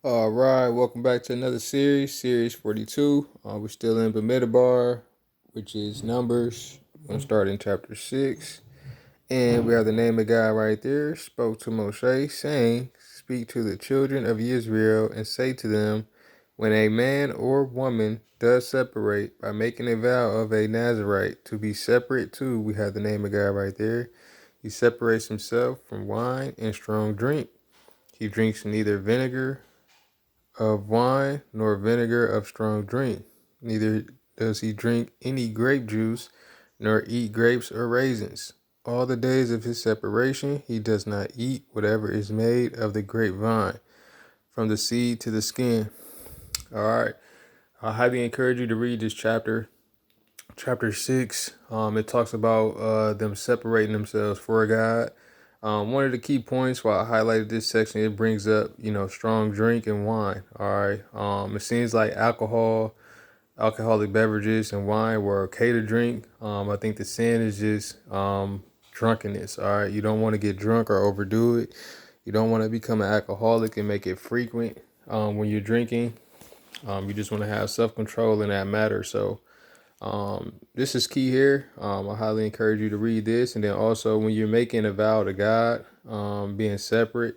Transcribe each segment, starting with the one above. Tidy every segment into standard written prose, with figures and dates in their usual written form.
All right, welcome back to another series 42. We're still in Bamidbar, which is Numbers. We're going to start in chapter 6. And we have the name of God right there. Spoke to Moshe, saying, Speak to the children of Israel and say to them, when a man or woman does separate by making a vow of a Nazarite to be separate too, we have the name of God right there. He separates himself from wine and strong drink. He drinks neither vinegar of wine, nor vinegar of strong drink. Neither does he drink any grape juice, nor eat grapes or raisins. All the days of his separation he does not eat whatever is made of the grapevine, from the seed to the skin. All right. I highly encourage you to read this chapter 6. It talks about them separating themselves for God. One of the key points why I highlighted this section, it brings up, strong drink and wine. All right. It seems like alcoholic beverages and wine were okay to drink. I think the sin is just drunkenness. All right. You don't want to get drunk or overdo it. You don't want to become an alcoholic and make it frequent when you're drinking. You just want to have self-control in that matter. So this is key here. I highly encourage you to read this. And then also when you're making a vow to God, being separate,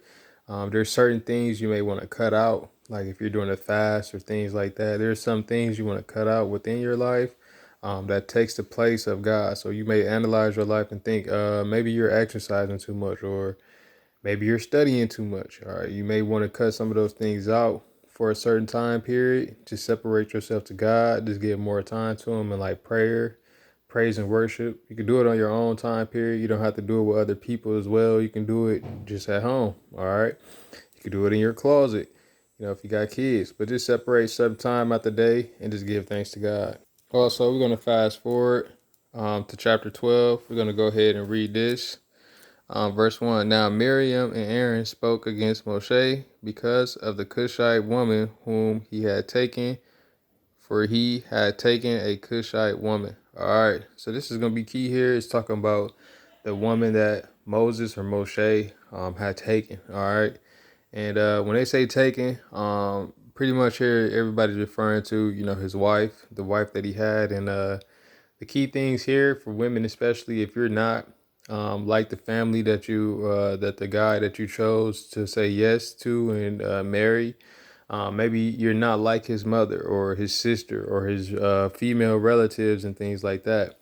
there's certain things you may want to cut out. Like if you're doing a fast or things like that, there's some things you want to cut out within your life that takes the place of God. So you may analyze your life and think maybe you're exercising too much, or maybe you're studying too much. All right. You may want to cut some of those things out for a certain time period. Just separate yourself to God. Just give more time to Him and like prayer, praise and worship. You can do it on your own time period. You don't have to do it with other people as well. You can do it just at home. All right. You can do it in your closet, if you got kids. But just separate some time out the day and just give thanks to God. Also, we're going to fast forward to chapter 12. We're going to go ahead and read this. Verse 1. Now Miriam and Aaron spoke against Moshe because of the Cushite woman whom he had taken, for he had taken a Cushite woman. All right. So this is going to be key here. It's talking about the woman that Moses or Moshe had taken. All right. And when they say taken, pretty much here everybody's referring to, his wife, the wife that he had. And the key things here for women, especially if you're not like the family that the guy that you chose to say yes to and marry, maybe you're not like his mother or his sister or his female relatives and things like that.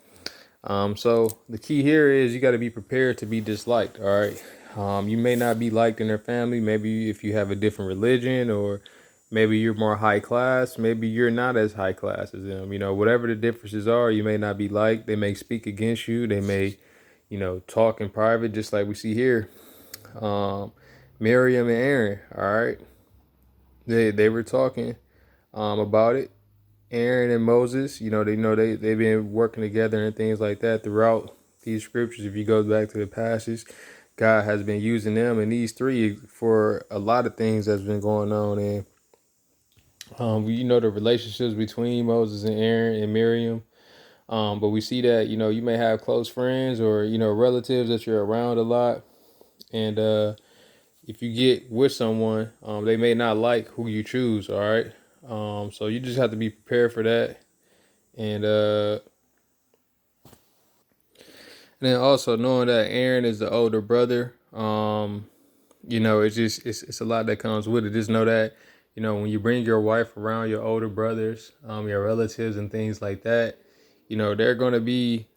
So the key here is you got to be prepared to be disliked. All right. You may not be liked in their family. Maybe if you have a different religion, or maybe you're more high class. Maybe you're not as high class as them. Whatever the differences are, you may not be liked. They may speak against you. They may, talk in private, just like we see here. Miriam and Aaron. All right. They were talking about it. Aaron and Moses, they've been working together and things like that throughout these scriptures. If you go back to the passage, God has been using them and these three for a lot of things that's been going on. And the relationships between Moses and Aaron and Miriam. But we see that, you may have close friends or, relatives that you're around a lot. And if you get with someone, they may not like who you choose. All right. So you just have to be prepared for that. And then also knowing that Aaron is the older brother, it's a lot that comes with it. Just know that, when you bring your wife around your older brothers, your relatives and things like that, they're going to be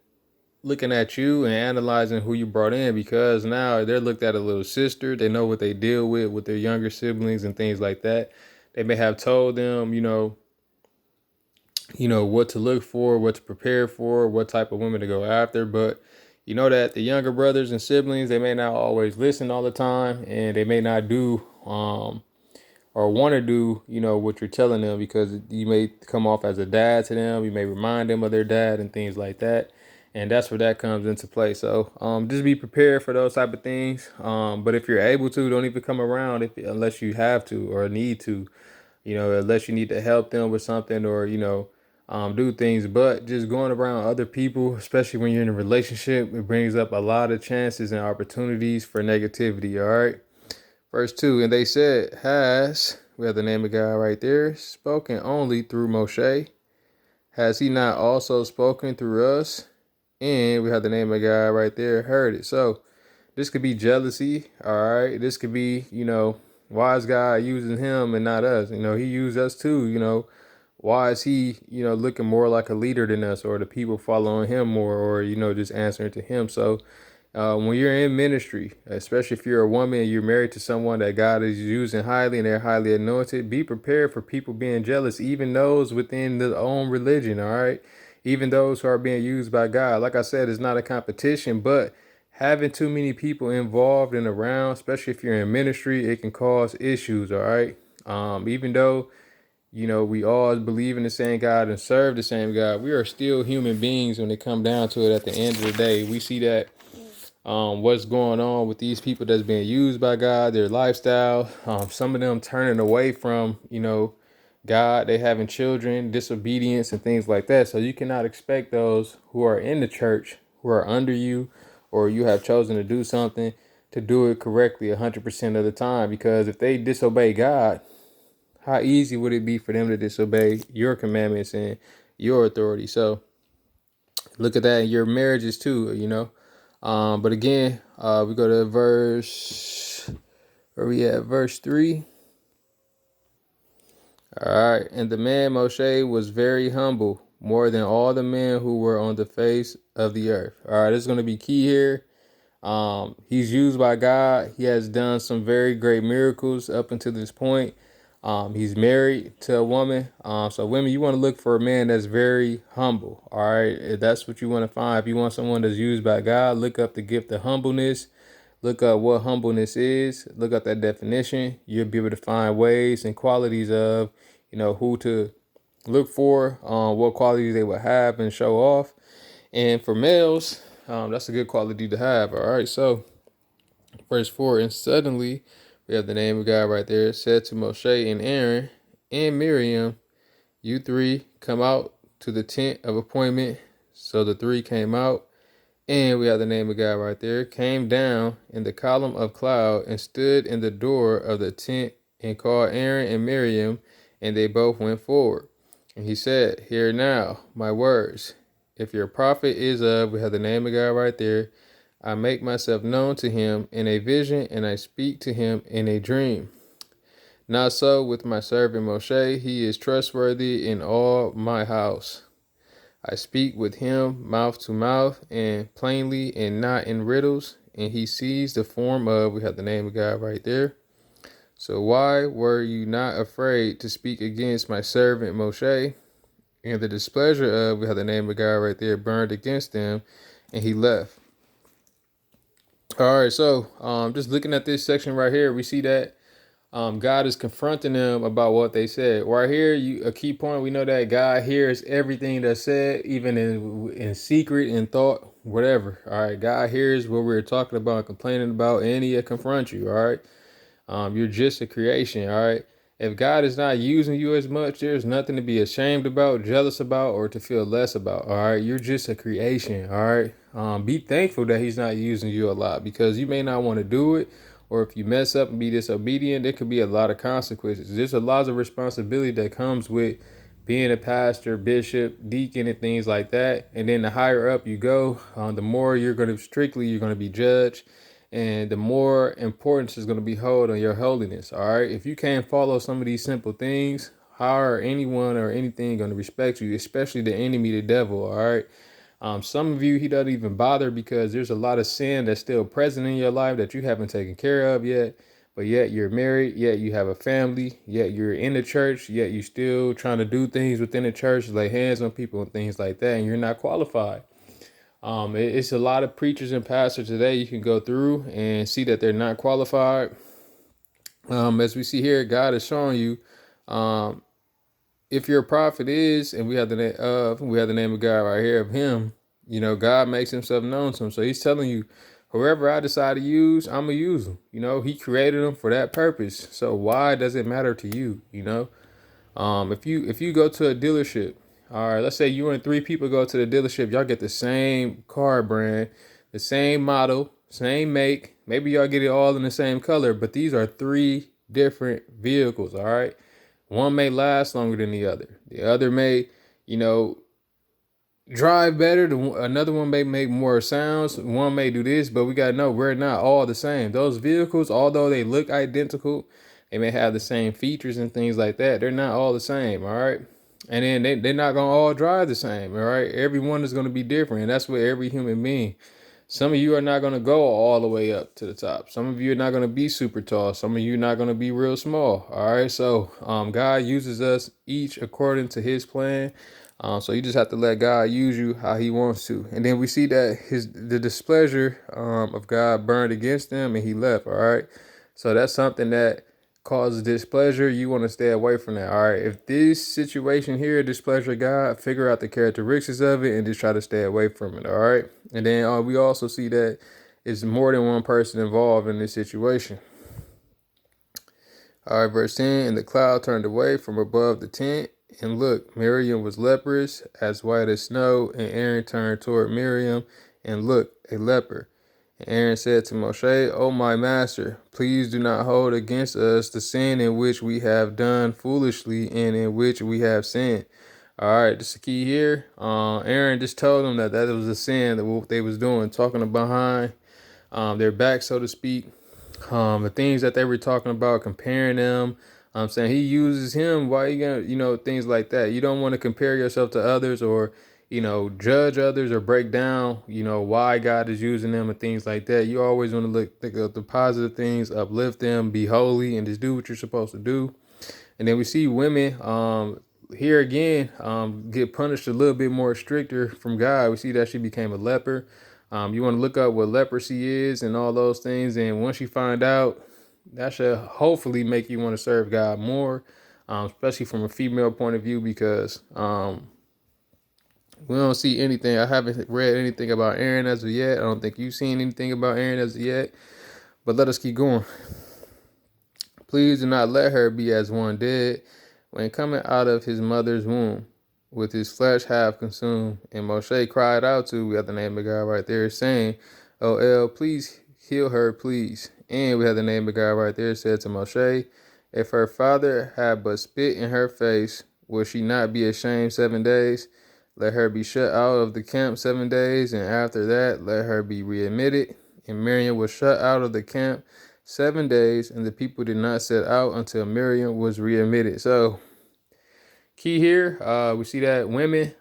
looking at you and analyzing who you brought in, because now they're looked at a little sister. They know what they deal with their younger siblings and things like that. They may have told them, what to look for, what to prepare for, what type of women to go after. But you know that the younger brothers and siblings, they may not always listen all the time, and they may not do or want to do, what you're telling them, because you may come off as a dad to them. You may remind them of their dad and things like that. And that's where that comes into play. So just be prepared for those type of things. But if you're able to, don't even come around unless you have to or need to, unless you need to help them with something, or, do things. But just going around other people, especially when you're in a relationship, it brings up a lot of chances and opportunities for negativity. All right. Verse 2, and they said, has We have the name of God right there. Spoken only through Moshe. Has he not also spoken through us? And we have the name of God right there. Heard it. So this could be jealousy. All right. This could be, why is God using him and not us? He used us too. Why is he, looking more like a leader than us, or the people following him more, or, just answering to him? So when you're in ministry, especially if you're a woman and you're married to someone that God is using highly and they're highly anointed, be prepared for people being jealous, even those within their own religion, all right? Even those who are being used by God. Like I said, it's not a competition, but having too many people involved and around, especially if you're in ministry, it can cause issues, all right? Even though we all believe in the same God and serve the same God, we are still human beings when it come down to it. At the end of the day, we see that what's going on with these people that's being used by God, their lifestyle, some of them turning away from, God, they having children, disobedience and things like that. So you cannot expect those who are in the church, who are under you, or you have chosen to do something, to do it correctly 100% of the time. Because if they disobey God, how easy would it be for them to disobey your commandments and your authority? So look at that in your marriages too. But again, we go to where we at? Verse 3. All right. And the man Moshe was very humble, more than all the men who were on the face of the earth. All right. This is going to be key here. He's used by God. He has done some very great miracles up until this point. He's married to a woman. So women, you want to look for a man that's very humble. All right. If that's what you want to find. If you want someone that's used by God, look up the gift of humbleness. Look up what humbleness is. Look up that definition. You'll be able to find ways and qualities of, who to look for, what qualities they will have and show off. And for males, that's a good quality to have. All right. So verse 4, and suddenly we have the name of God right there. It said to Moshe and Aaron and Miriam, you three come out to the tent of appointment. So the three came out. And we have the name of God right there. Came down in the column of cloud and stood in the door of the tent and called Aaron and Miriam, and they both went forward. And he said, hear now my words. If your prophet is of, we have the name of God right there. I make myself known to him in a vision, and I speak to him in a dream. Not so with my servant Moshe. He is trustworthy in all my house. I speak with him mouth to mouth and plainly and not in riddles. And he sees the form of, we have the name of God right there. So why were you not afraid to speak against my servant Moshe? And the displeasure of, we have the name of God right there, burned against them, and he left. All right, so just looking at this section right here, we see that God is confronting them about what they said. Right here, a key point, we know that God hears everything that's said, even in secret, in thought, whatever. All right, God hears what we're talking about, complaining about, and he'll confront you. All right, you're just a creation. All right, if God is not using you as much, there's nothing to be ashamed about, jealous about, or to feel less about. All right, you're just a creation. All right, be thankful that he's not using you a lot, because you may not want to do it. Or if you mess up and be disobedient, there could be a lot of consequences. There's a lot of responsibility that comes with being a pastor, bishop, deacon, and things like that. And then the higher up you go, the more you're going to be judged, and the more importance is going to be held on your holiness. All right. If you can't follow some of these simple things, how are anyone or anything going to respect you, especially the enemy, the devil? All right. Some of you, he doesn't even bother because there's a lot of sin that's still present in your life that you haven't taken care of yet. But yet you're married, yet you have a family, yet you're in the church, yet you're still trying to do things within the church, lay hands on people and things like that, and you're not qualified. It's a lot of preachers and pastors today you can go through and see that they're not qualified. As we see here, God is showing you, if your prophet is, and we have the name of God right here of him, God makes himself known to him. So he's telling you, whoever I decide to use, I'm gonna use them. He created them for that purpose. So why does it matter to you? If you go to a dealership, all right, let's say you and three people go to the dealership, y'all get the same car brand, the same model, same make. Maybe y'all get it all in the same color, but these are three different vehicles, all right? One may last longer than the other. The other may, you know, drive better. Another one may make more sounds. One may do this, but we got to know we're not all the same. Those vehicles, although they look identical, they may have the same features and things like that. They're not all the same, all right? And then they're not going to all drive the same, all right? Everyone is going to be different. And that's what every human being. Some of you are not going to go all the way up to the top. Some of you are not going to be super tall. Some of you are not going to be real small. All right. So God uses us each according to his plan. So you just have to let God use you how he wants to. And then we see that the displeasure of God burned against him and he left. All right. So that's something that causes displeasure. You want to stay away from that. All right. If this situation here displeasure God, figure out the characteristics of it and just try to stay away from it. All right. And then we also see that it's more than one person involved in this situation. All right, verse 10, and the cloud turned away from above the tent, and look, Miriam was leprous, as white as snow, and Aaron turned toward Miriam, and look, a leper. And Aaron said to Moshe, O my master, please do not hold against us the sin in which we have done foolishly and in which we have sinned. All right, this is the key here. Aaron just told them that was a sin that what they was doing, talking behind their back, so to speak. The things that they were talking about, comparing them. I'm saying he uses him. Why you gonna, things like that. You don't want to compare yourself to others or, judge others or break down, why God is using them and things like that. You always want to think of the positive things, uplift them, be holy, and just do what you're supposed to do. And then we see women, here again, get punished a little bit more stricter from God. We see that she became a leper. You want to look up what leprosy is and all those things. And once you find out, that should hopefully make you want to serve God more, especially from a female point of view, because we don't see anything. I haven't read anything about Aaron as of yet. I don't think you've seen anything about Aaron as of yet. But let us keep going. Please do not let her be as one dead when coming out of his mother's womb, with his flesh half consumed. And Moshe cried out to, we have the name of God right there, saying, O El, please heal her, please. And we have the name of God right there, said to Moshe, if her father had but spit in her face, will she not be ashamed 7 days? Let her be shut out of the camp 7 days, and after that let her be readmitted. And Miriam was shut out of the camp 7 days, and the people did not set out until Miriam was readmitted. So, key here, we see that women,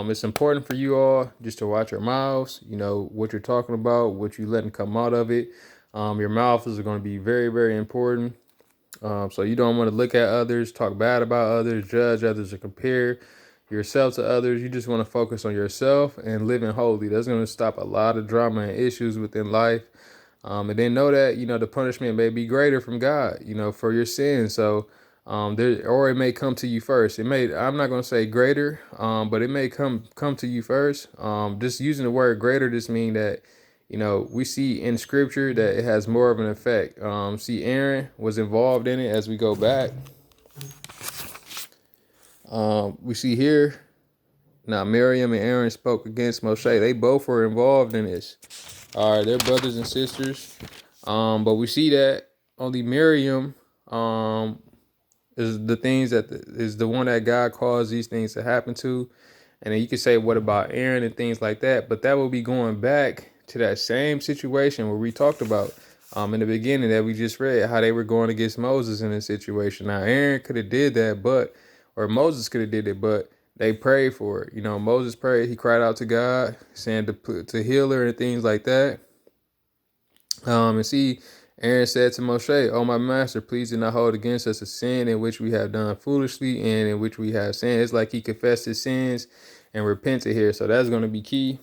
it's important for you all just to watch your mouths, what you're talking about, what you letting come out of it. Your mouth is going to be very, very important. So you don't want to look at others, talk bad about others, judge others, or compare yourself to others. You just want to focus on yourself and living holy. That's going to stop a lot of drama and issues within life. And then know that, the punishment may be greater from God, for your sins. So, or it may come to you first. I'm not going to say greater, but it may come to you first. Just using the word greater just mean that, we see in scripture that it has more of an effect. See, Aaron was involved in it as we go back. We see here, now Miriam and Aaron spoke against Moshe. They both were involved in this. All right, they're brothers and sisters. But we see that only Miriam is the things is the one that God caused these things to happen to. And then you could say, what about Aaron and things like that? But that will be going back to that same situation where we talked about in the beginning that we just read, how they were going against Moses in this situation. Now, Aaron could have did that, or Moses could have did it, but they prayed for it. Moses prayed. He cried out to God, saying to heal her and things like that. And see, Aaron said to Moshe, O my master, please do not hold against us a sin in which we have done foolishly and in which we have sinned. It's like he confessed his sins and repented here. So that's going to be key.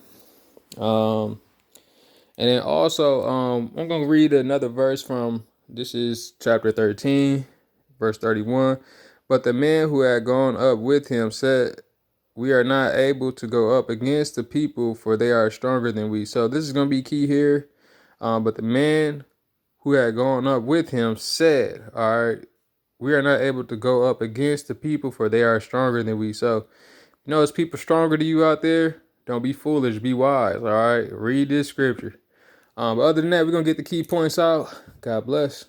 And then also, I'm going to read another verse this is chapter 13, verse 31. But the man who had gone up with him said, we are not able to go up against the people, for they are stronger than we. So this is going to be key here. But the man who had gone up with him said, all right, we are not able to go up against the people, for they are stronger than we. So, there's people stronger than you out there. Don't be foolish, be wise. All right, read this scripture. But other than that, we're going to get the key points out. God bless.